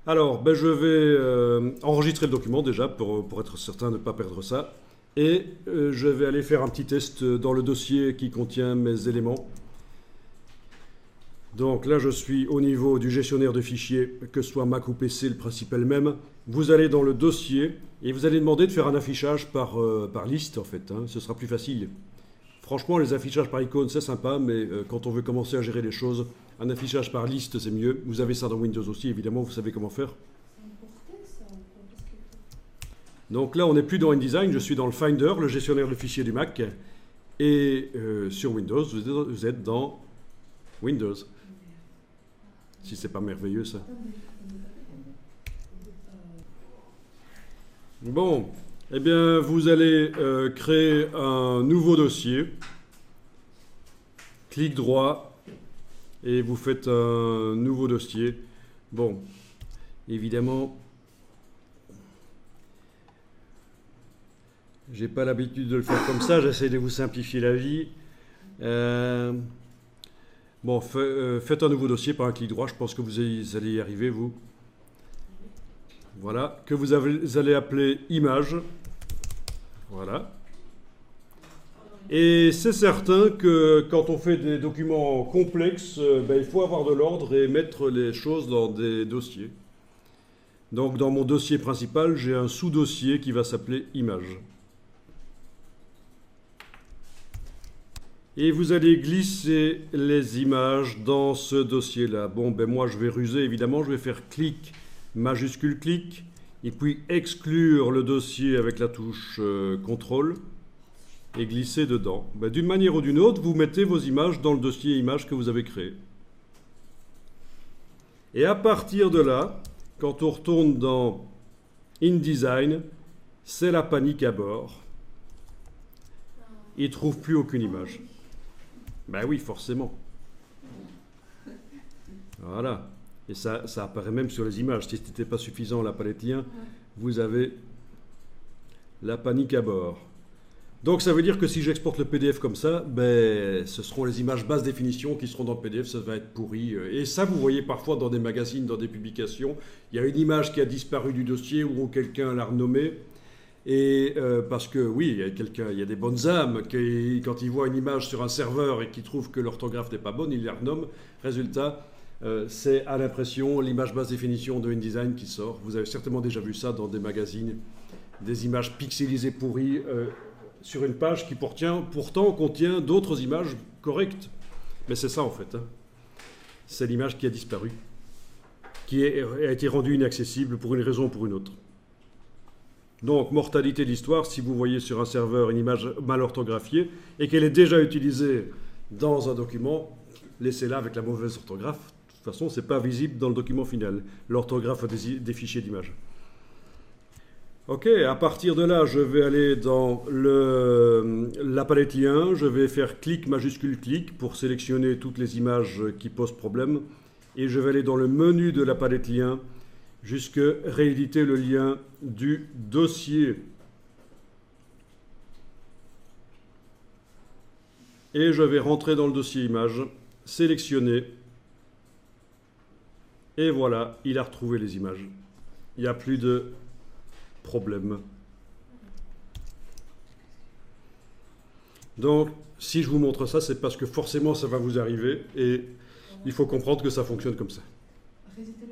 Alors, ben, je vais enregistrer le document déjà pour être certain de ne pas perdre ça. Et je vais aller faire un petit test dans le dossier qui contient mes éléments. Donc là, je suis au niveau du gestionnaire de fichiers, que ce soit Mac ou PC, le principe est le même. Vous allez dans le dossier et vous allez demander de faire un affichage par liste, en fait. Hein. Ce sera plus facile. Franchement, les affichages par icône, c'est sympa, mais quand on veut commencer à gérer les choses, un affichage par liste, c'est mieux. Vous avez ça dans Windows aussi, évidemment, vous savez comment faire. Donc là, on n'est plus dans InDesign, je suis dans le Finder, le gestionnaire de fichiers du Mac. Et sur Windows, vous êtes dans Windows. Si c'est pas merveilleux, ça. Bon, eh bien, vous allez créer un nouveau dossier. Clic droit et vous faites un nouveau dossier. Bon, évidemment, j'ai pas l'habitude de le faire comme ça. J'essaie de vous simplifier la vie. Bon, faites un nouveau dossier par un clic droit. Je pense que vous allez y arriver, vous. Voilà, que vous allez appeler image. Voilà. Et c'est certain que quand on fait des documents complexes, ben, il faut avoir de l'ordre et mettre les choses dans des dossiers. Donc dans mon dossier principal, j'ai un sous-dossier qui va s'appeler image. Et vous allez glisser les images dans ce dossier-là. Bon, ben moi je vais ruser, évidemment, je vais faire clic, majuscule clic, et puis exclure le dossier avec la touche CTRL et glisser dedans. Ben, d'une manière ou d'une autre, vous mettez vos images dans le dossier images que vous avez créé. Et à partir de là, quand on retourne dans InDesign, c'est la panique à bord. Il ne trouve plus aucune image. Ben oui, forcément. Voilà. Et ça apparaît même sur les images. Si ce n'était pas suffisant, la palette lien, vous avez la panique à bord. Donc ça veut dire que si j'exporte le PDF comme ça, ben, ce seront les images basse définition qui seront dans le PDF, ça va être pourri. Et ça, vous voyez parfois dans des magazines, dans des publications, il y a une image qui a disparu du dossier ou quelqu'un l'a renommée. Et parce que oui, il y a des bonnes âmes qui, quand ils voient une image sur un serveur et qui trouvent que l'orthographe n'est pas bonne, ils la renomment. Résultat, c'est à l'impression l'image basse définition de InDesign qui sort. Vous avez certainement déjà vu ça dans des magazines, des images pixelisées pourries sur une page qui pourtant contient d'autres images correctes. Mais c'est ça en fait. Hein. C'est l'image qui a disparu, qui a été rendue inaccessible pour une raison ou pour une autre. Donc, mortalité de l'histoire, si vous voyez sur un serveur une image mal orthographiée et qu'elle est déjà utilisée dans un document, laissez-la avec la mauvaise orthographe. De toute façon, ce n'est pas visible dans le document final, l'orthographe des fichiers d'images. Ok, à partir de là, je vais aller dans la palette lien, je vais faire clic majuscule clic pour sélectionner toutes les images qui posent problème et je vais aller dans le menu de la palette lien jusque rééditer le lien du dossier. Et je vais rentrer dans le dossier image, sélectionner, et voilà, il a retrouvé les images. Il n'y a plus de problème. Donc, si je vous montre ça, c'est parce que forcément ça va vous arriver, et il faut comprendre que ça fonctionne comme ça. Résultat